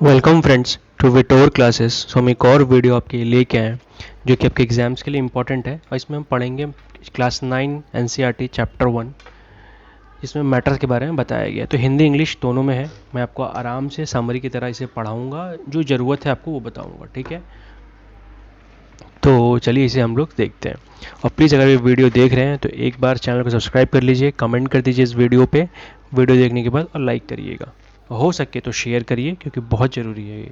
Welcome friends to Vitor classes. So हम एक और वीडियो आपके लिए लेके आए हैं जो कि आपके एग्जाम्स के लिए इम्पोर्टेंट है और इसमें हम पढ़ेंगे क्लास 9 एनसीईआरटी चैप्टर 1 जिसमें मैटर के बारे में बताया गया है। तो हिंदी इंग्लिश दोनों में है। मैं आपको आराम से समरी की तरह इसे पढ़ाऊँगा, जो ज़रूरत है आपको वो बताऊँगा, ठीक है। तो चलिए इसे हम लोग देखते हैं। और प्लीज़ अगर ये वीडियो देख रहे हैं तो एक बार चैनल को सब्सक्राइब कर लीजिए, कमेंट कर दीजिए इस वीडियो पे वीडियो देखने के बाद, और लाइक करिएगा। हो सके तो शेयर करिए क्योंकि बहुत ज़रूरी है ये।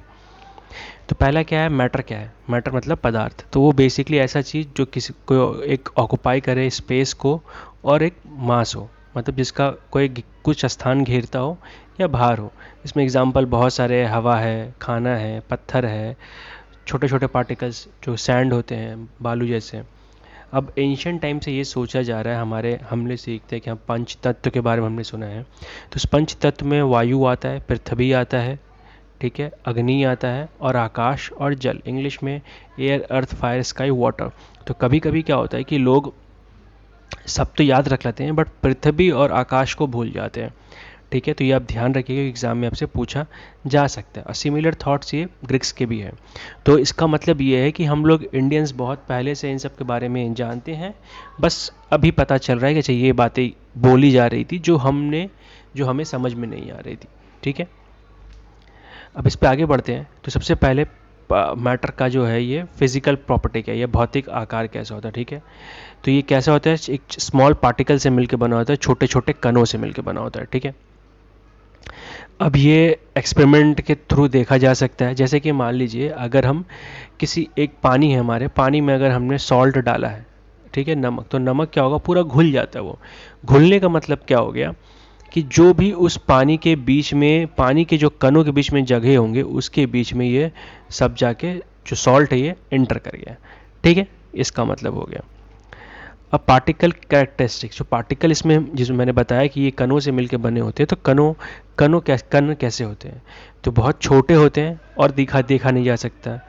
तो पहला क्या है, मैटर क्या है। मैटर मतलब पदार्थ। तो वो बेसिकली ऐसा चीज़ जो किसी को एक ऑक्यूपाई करे स्पेस को और एक मास हो, मतलब जिसका कोई कुछ स्थान घेरता हो या भार हो। इसमें एग्जांपल बहुत सारे हैं, हवा है, खाना है, पत्थर है, छोटे छोटे पार्टिकल्स जो सैंड होते हैं, बालू जैसे। अब एंशियंट टाइम से ये सोचा जा रहा है, हमारे हमने सीखते हैं कि हम पंच तत्व के बारे में हमने सुना है। तो इस पंच तत्व में वायु आता है, पृथ्वी आता है, ठीक है, अग्नि आता है, और आकाश और जल, इंग्लिश में एयर अर्थ फायर स्काई वाटर। तो कभी कभी क्या होता है कि लोग सब तो याद रख लेते हैं बट पृथ्वी और आकाश को भूल जाते हैं, ठीक है। तो ये आप ध्यान रखिएगा, एग्जाम में आपसे पूछा जा सकता है। और सिमिलर थॉट्स ये ग्रीक्स के भी हैं। तो इसका मतलब ये है कि हम लोग इंडियंस बहुत पहले से इन सब के बारे में जानते हैं, बस अभी पता चल रहा है कि अच्छा ये बातें बोली जा रही थी जो हमें समझ में नहीं आ रही थी, ठीक है। अब इस पे आगे बढ़ते हैं। तो सबसे पहले मैटर का जो है ये फिजिकल प्रॉपर्टी क्या है, ये भौतिक आकार कैसा होता है, ठीक है। तो ये कैसा होता है, एक स्मॉल पार्टिकल से मिलकर बना होता है, छोटे छोटे कणों से मिलकर बना होता है, ठीक है। अब ये एक्सपेरिमेंट के थ्रू देखा जा सकता है। जैसे कि मान लीजिए अगर हम किसी एक पानी है, हमारे पानी में अगर हमने सॉल्ट डाला है, ठीक है, नमक, तो नमक क्या होगा, पूरा घुल जाता है। वो घुलने का मतलब क्या हो गया कि जो भी उस पानी के बीच में, पानी के जो कणों के बीच में जगह होंगे उसके बीच में ये सब जाके जो सॉल्ट है ये इंटर कर गया, ठीक है। इसका मतलब हो गया। अब पार्टिकल कैरेक्टरिस्टिक्स, जो पार्टिकल इसमें जिसमें मैंने बताया कि ये कणों से मिलकर बने होते हैं। तो कण कैसे होते हैं, तो बहुत छोटे होते हैं और देखा नहीं जा सकता।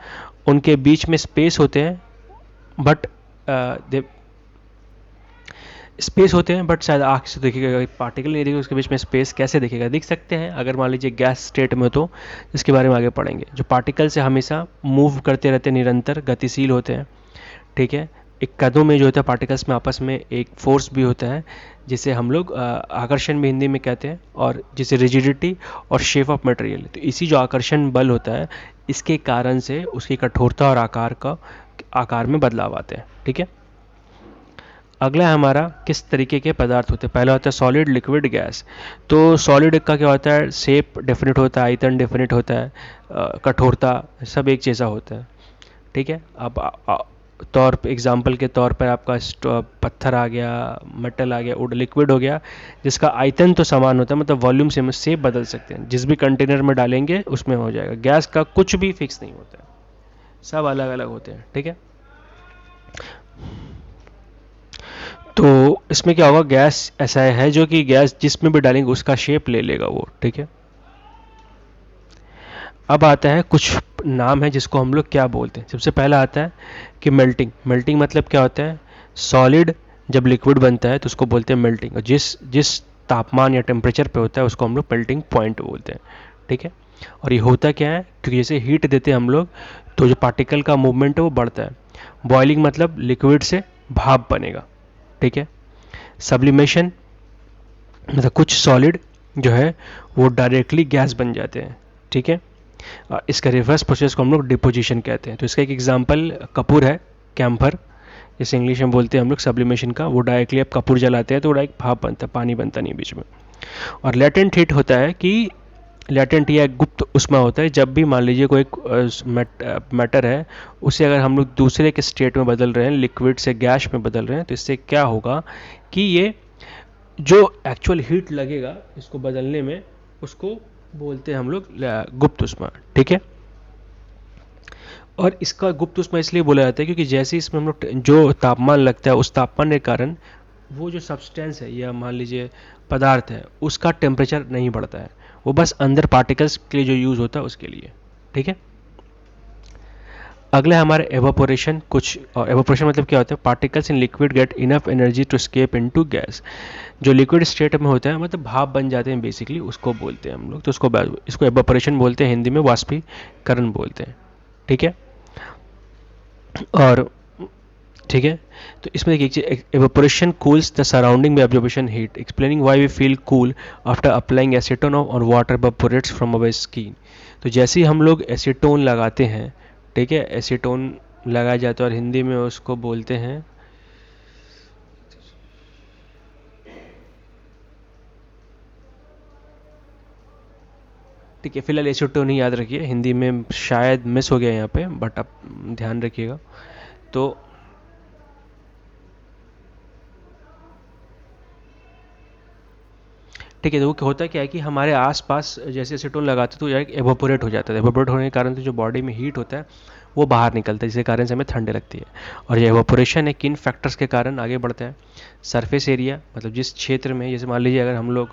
उनके बीच में स्पेस होते हैं बट स्पेस होते हैं बट शायद आँख से देखिएगा पार्टिकल नहीं दिखेगा, उसके बीच में स्पेस कैसे दिखेगा, दिख सकते हैं अगर मान लीजिए गैस स्टेट में हो तो। इसके बारे में आगे पढ़ेंगे। जो पार्टिकल से हमेशा मूव करते रहते हैं, निरंतर गतिशील होते हैं, ठीक है। एक कदों में जो होता है पार्टिकल्स में आपस में एक फोर्स भी होता है जिसे हम लोग आकर्षण भी हिंदी में कहते हैं, और जिसे रिजिडिटी और शेप ऑफ मटेरियल। तो इसी जो आकर्षण बल होता है इसके कारण से उसकी कठोरता और आकार में बदलाव आते हैं, ठीक है। अगला है हमारा किस तरीके के पदार्थ होते हैं। पहला होता है सॉलिड, लिक्विड, गैस। तो सॉलिड का क्या होता है, शेप डेफिनेट होता है, आयतन डेफिनेट होता है, कठोरता सब एक जैसा होता है, ठीक है। अब तौर पे एग्जांपल के तौर पर आपका पत्थर आ गया, मेटल आ गया, वुड लिक्विड हो गया, जिसका आयतन तो समान होता है, मतलब वॉल्यूम से हम शेप बदल सकते हैं, जिस भी कंटेनर में डालेंगे उसमें हो जाएगा। गैस का कुछ भी फिक्स नहीं होता है, सब अलग अलग होते हैं, ठीक है। तो इसमें क्या होगा, गैस ऐसा है जो कि गैस जिसमें भी डालेंगे उसका शेप ले लेगा वो, ठीक है। अब आता है कुछ नाम है जिसको हम लोग क्या बोलते हैं। सबसे पहला आता है कि मेल्टिंग। मेल्टिंग मतलब क्या होता है, सॉलिड जब लिक्विड बनता है तो उसको बोलते हैं मेल्टिंग, और जिस जिस तापमान या टेम्परेचर पे होता है उसको हम लोग मेल्टिंग पॉइंट बोलते हैं, ठीक है। और ये होता क्या है, क्योंकि जैसे हीट देते हैं हम लोग तो जो पार्टिकल का मूवमेंट है वो बढ़ता है। बॉइलिंग मतलब लिक्विड से भाप बनेगा, ठीक है। सब्लिमेशन मतलब कुछ सॉलिड जो है वो डायरेक्टली गैस बन जाते हैं, ठीक है। इसका रिवर्स प्रोसेस को हम लोग डिपोजिशन कहते हैं। तो इसका एक एग्जांपल कपूर है, कैम्फर, जैसे इंग्लिश में बोलते हैं हम लोग सब्लिमेशन का। वो डायरेक्टली आप कपूर जलाते हैं तो डायरेक्ट भाप बनता है, पानी बनता नहीं बीच में। और लेटेंट हीट होता है कि लेटेंट या गुप्त उष्मा होता है, जब भी मान लीजिए कोई मैटर है उसे अगर हम लोग दूसरे के स्टेट में बदल रहे हैं, लिक्विड से गैस में बदल रहे हैं, तो इससे क्या होगा कि ये जो एक्चुअल हीट लगेगा इसको बदलने में उसको बोलते हैं हम लोग गुप्त उष्मा, ठीक है। और इसका गुप्त उष्मा इसलिए बोला जाता है क्योंकि जैसे इसमें हम लोग जो तापमान लगता है उस तापमान के कारण वो जो सब्सटेंस है या मान लीजिए पदार्थ है उसका टेम्परेचर नहीं बढ़ता है, वो बस अंदर पार्टिकल्स के लिए जो यूज़ होता है उसके लिए, ठीक है। अगला है हमारा एवापोरेशन। कुछ एवापोरेशन मतलब क्या होता है, particles in liquid get enough energy to escape into gas. जो लिक्विड स्टेट में होता है मतलब भाप बन जाते हैं बेसिकली, उसको बोलते हैं हम लोग। तो इसको एवापोरेशन बोलते हैं, हिंदी में वाष्पीकरण बोलते हैं। ठीक है, और ठीक है, तो इसमें देखिए evaporation cools the surrounding by observation heat, explaining why we feel cool after applying acetone on water evaporates from our skin. तो जैसे ही हम लोग एसीटोन लगाते हैं, ठीक है, एसीटोन लगाया जाता है और हिंदी में उसको बोलते हैं, ठीक है, फिलहाल एसीटोन ही याद रखिए, हिंदी में शायद मिस हो गया यहाँ पे, बट आप ध्यान रखिएगा। तो ठीक है, तो वो होता क्या है कि हमारे आसपास जैसे एसीटोन लगाते तो यार एवोपोरेट हो जाता है। एवोपोरेट होने के कारण से जो बॉडी में हीट होता है वो बाहर निकलता है, जिसके कारण से हमें ठंड लगती है। और ये एवोपोरेशन है किन फैक्टर्स के कारण आगे बढ़ता है, सरफेस एरिया, मतलब जिस क्षेत्र में, जैसे मान लीजिए अगर हम लोग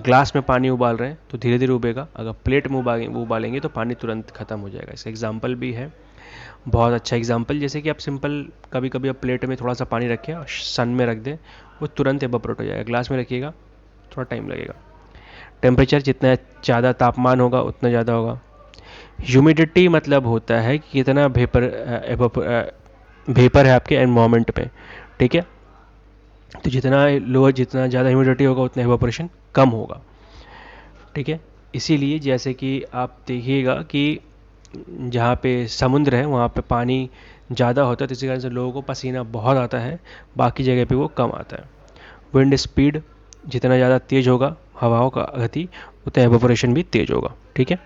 ग्लास में पानी उबाल रहे हैं तो धीरे धीरे उबेगा, अगर प्लेट में उबालेंगे तो पानी तुरंत खत्म हो जाएगा। इसका एग्जाम्पल भी है, बहुत अच्छा एग्जाम्पल, जैसे कि आप सिंपल कभी कभी आप प्लेट में थोड़ा सा पानी रखें और सन में रख दें, वो तुरंत एवोपोरेट हो जाएगा। ग्लास में रखिएगा थोड़ा टाइम लगेगा। टेम्परेचर जितना ज़्यादा तापमान होगा उतना ज़्यादा होगा। ह्यूमिडिटी मतलब होता है कि कितना वेपर है आपके एनवायरनमेंट में, ठीक है। तो जितना ज़्यादा ह्यूमिडिटी होगा उतना एवापोरेशन कम होगा, ठीक है। इसीलिए जैसे कि आप देखिएगा कि जहाँ पे समुद्र है वहाँ पे पानी ज़्यादा होता है, तो इसी कारण से लोगों को पसीना बहुत आता है, बाकी जगह पे वो कम आता है। विंड स्पीड जितना ज़्यादा तेज़ होगा हवाओं का गति, उतना एवापोरेशन भी तेज़ होगा, ठीक है।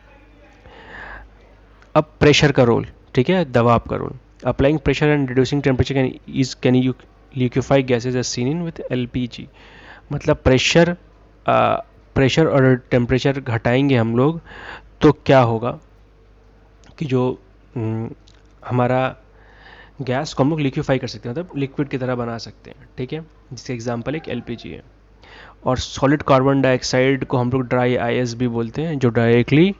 अब प्रेशर का रोल, ठीक है, दबाव का role. Applying pressure and reducing temperature can you liquefy gases as seen in with LPG. मतलब प्रेशर और टेम्परेचर घटाएंगे हम लोग तो क्या होगा कि जो हमारा गैस को हम लोग लिक्विफाई कर सकते हैं, मतलब लिक्विड की तरह बना सकते हैं, ठीक है। जिसका एग्जांपल एक एलपीजी है। और सॉलिड कार्बन डाइऑक्साइड को हम लोग ड्राई आईएस भी बोलते हैं, जो डायरेक्टली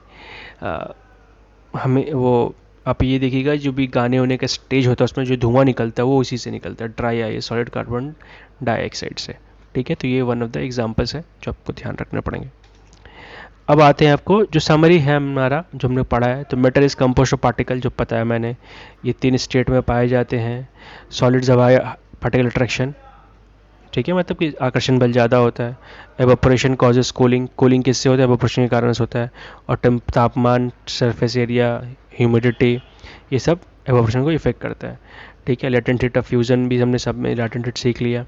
हमें वो, आप ये देखिएगा जो भी गाने होने का स्टेज होता है उसमें जो धुआं निकलता है वो उसी से निकलता है, dry ice, solid carbon dioxide से, ठीक है। तो ये वन ऑफ द एग्जांपल्स है जो आपको ध्यान रखने पड़ेंगे। अब आते हैं आपको जो समरी है हमारा, जो हमने पढ़ा है। तो matter is compost of particle, जो पता है मैंने, ये 3 स्टेट में पाए जाते हैं। सॉलिड्स हवाई पार्टिकल अट्रैक्शन, ठीक है, मतलब कि आकर्षण बल ज़्यादा होता है। एवापोरेशन कॉजेस कूलिंग, कूलिंग किससे होता है, एवापोरेशन के कारण से होता है। और तापमान, सरफेस एरिया, ह्यूमिडिटी, ये सब एवापोरेशन को इफेक्ट करता है, ठीक है। लेटेंट हीट ऑफ फ्यूजन भी हमने सब में लेटेंट हीट सीख लिया,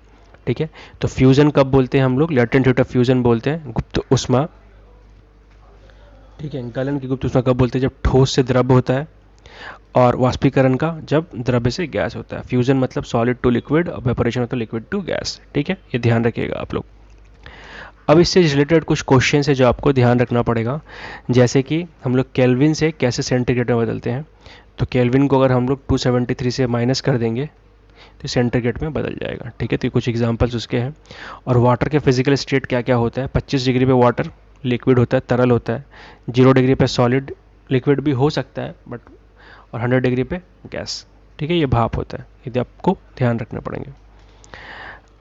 ठीक है। तो फ्यूजन कब बोलते हैं हम लोग, लेटेंट हीट ऑफ फ्यूजन बोलते हैं, गुप्त उष्मा, ठीक है। गलन की गुप्त उष्मा कब बोलते हैं, जब ठोस से द्रव होता है। और वाष्पीकरण का जब द्रव्य से गैस होता है। फ्यूजन मतलब सॉलिड टू लिक्विड, और वेपोरेशन मतलब लिक्विड टू गैस, ठीक है। ये ध्यान रखिएगा आप लोग। अब इससे रिलेटेड कुछ क्वेश्चन है जो आपको ध्यान रखना पड़ेगा, जैसे कि हम लोग केल्विन से कैसे सेंटीग्रेड में बदलते हैं। तो केल्विन को अगर हम लोग 273 से माइनस कर देंगे तो सेंटीग्रेड में बदल जाएगा, ठीक है। तो कुछ एग्जांपल्स उसके हैं। और वाटर के फिजिकल स्टेट क्या क्या होता है, 25 डिग्री पे वाटर लिक्विड होता है, तरल होता है। 0 डिग्री पे सॉलिड, लिक्विड भी हो सकता है बट, और 100 डिग्री पे गैस, ठीक है, ये भाप होता है। यदि आपको ध्यान रखने पड़ेंगे।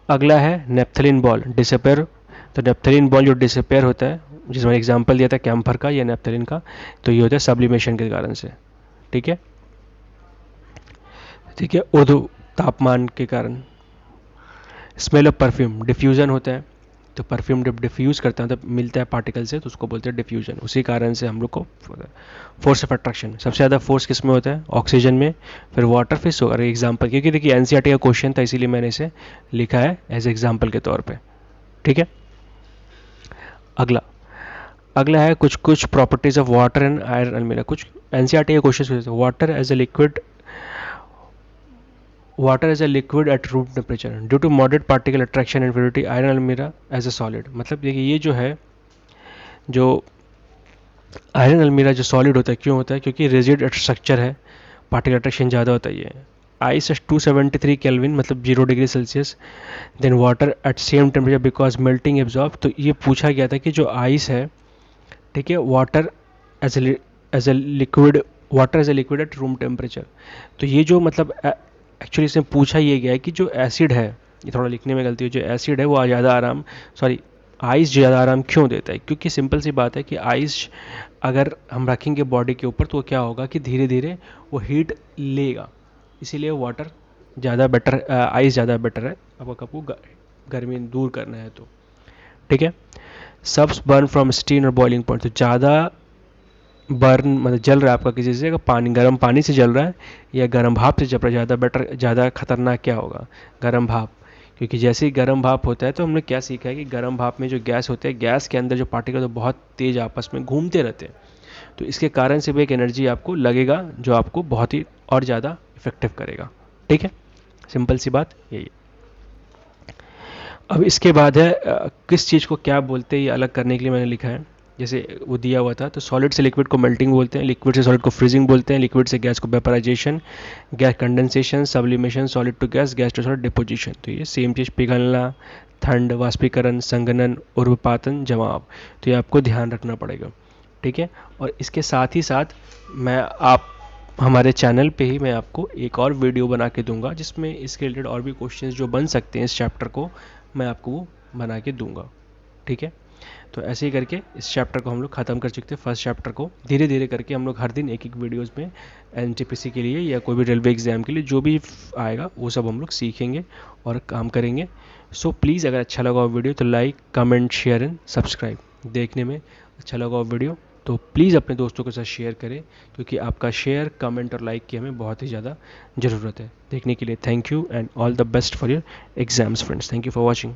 अगला है नेप्थलीन बॉल डिसअपेयर। तो नेप्थलीन बॉल जो डिसअपेयर होता है, जिसमें एग्जांपल दिया था कैम्फर का या नेप्थलीन का, तो ये होता है सब्लिमेशन के कारण से, ठीक है, ठीक है, ऊर्ध्व तापमान के कारण। स्मेल ऑफ परफ्यूम, डिफ्यूजन होता है। तो परफ्यूम जब डिफ्यूज़ करता है, मतलब मिलता है पार्टिकल से, तो उसको बोलते हैं डिफ्यूजन। उसी कारण से हम लोग को फोर्स ऑफ अट्रैक्शन, सबसे ज़्यादा फोर्स किस में होता है, ऑक्सीजन में, फिर वाटर, फिर सोलर। एग्जाम्पल, क्योंकि देखिए एनसीईआरटी का क्वेश्चन था इसीलिए मैंने इसे लिखा है एज एग्जाम्पल के तौर पे, ठीक है। अगला अगला है कुछ properties of water and iron अलमीरा। कुछ एनसीईआरटी के question, water as a liquid, water as a liquid at room temperature due to moderate particle attraction and fluidity, iron almira as a solid। मतलब देखिए ये जो है, जो आयरन अलमीरा जो सॉलिड होता है, क्यों होता है, क्योंकि रिजिड स्ट्रक्चर है, पार्टिकल अट्रैक्शन ज़्यादा होता है। ये आइस 273 केल्विन मतलब 0 degree celsius, then water at same temperature because melting absorb. तो ये पूछा गया था कि जो आइस है, ठीक है, water as a liquid water as a liquid at room temperature. तो ये जो मतलब एक्चुअली इसमें पूछा ये गया है कि जो एसिड है, ये थोड़ा लिखने में गलती है, जो एसिड है वो ज़्यादा आराम, सॉरी, आइस ज़्यादा आराम क्यों देता है? क्योंकि सिंपल सी बात है कि आइस अगर हम रखेंगे बॉडी के ऊपर तो क्या होगा कि धीरे धीरे वो हीट लेगा, इसीलिए वाटर ज़्यादा बेटर, आइस ज़्यादा बेटर है आपको गर्मी दूर करना है तो। ठीक है। सब्स बर्न फ्रॉम स्टीम और बॉइलिंग पॉइंट, तो ज़्यादा बर्न मतलब जल रहा है आपका किसी से, अगर पानी गर्म पानी से जल रहा है या गर्म भाप से जल रहा है, ज़्यादा बेटर, ज़्यादा खतरनाक क्या होगा? गर्म भाप। क्योंकि जैसे ही गर्म भाप होता है तो हमने क्या सीखा है कि गर्म भाप में जो गैस होते हैं, गैस के अंदर जो पार्टिकल तो बहुत तेज़ आपस में घूमते रहते हैं, तो इसके कारण से भी एक एनर्जी आपको लगेगा जो आपको बहुत ही और ज़्यादा इफेक्टिव करेगा। ठीक है, सिंपल सी बात यही है। अब इसके बाद है किस चीज़ को क्या बोलते हैं, ये अलग करने के लिए मैंने लिखा है। जैसे वो दिया हुआ था, तो सॉलिड से लिक्विड को मेल्टिंग बोलते हैं, लिक्विड से सॉलिड को फ्रीजिंग बोलते हैं, लिक्विड से गैस को vaporisation, gas condensation, sublimation, solid to gas to solid deposition. तो ये सेम चीज़, पिघलना, ठंड, वाष्पीकरण, संघनन, उर्वपातन, जमाव। तो ये आपको ध्यान रखना पड़ेगा। ठीक है। और इसके साथ ही साथ मैं आप हमारे चैनल पे ही मैं आपको एक और वीडियो बना के दूंगा जिसमें इसके रिलेटेड और भी क्वेश्चंस जो बन सकते हैं इस चैप्टर को मैं आपको वो बना के दूंगा। ठीक है। तो ऐसे ही करके इस चैप्टर को हम लोग ख़त्म कर चुके थे, फर्स्ट चैप्टर को। धीरे धीरे करके हम लोग हर दिन एक एक वीडियोज़ में एनटीपीसी के लिए या कोई भी रेलवे एग्ज़ाम के लिए जो भी आएगा वो सब हम लोग सीखेंगे और काम करेंगे। सो प्लीज़ अगर अच्छा लगा वीडियो तो like, comment, share and subscribe. देखने में अच्छा लगा वीडियो तो प्लीज़ अपने दोस्तों के साथ शेयर करें, क्योंकि आपका शेयर, कमेंट और लाइक की हमें बहुत ही ज़्यादा ज़रूरत है। देखने के लिए thank you and all the best for your exams friends. Thank you for watching.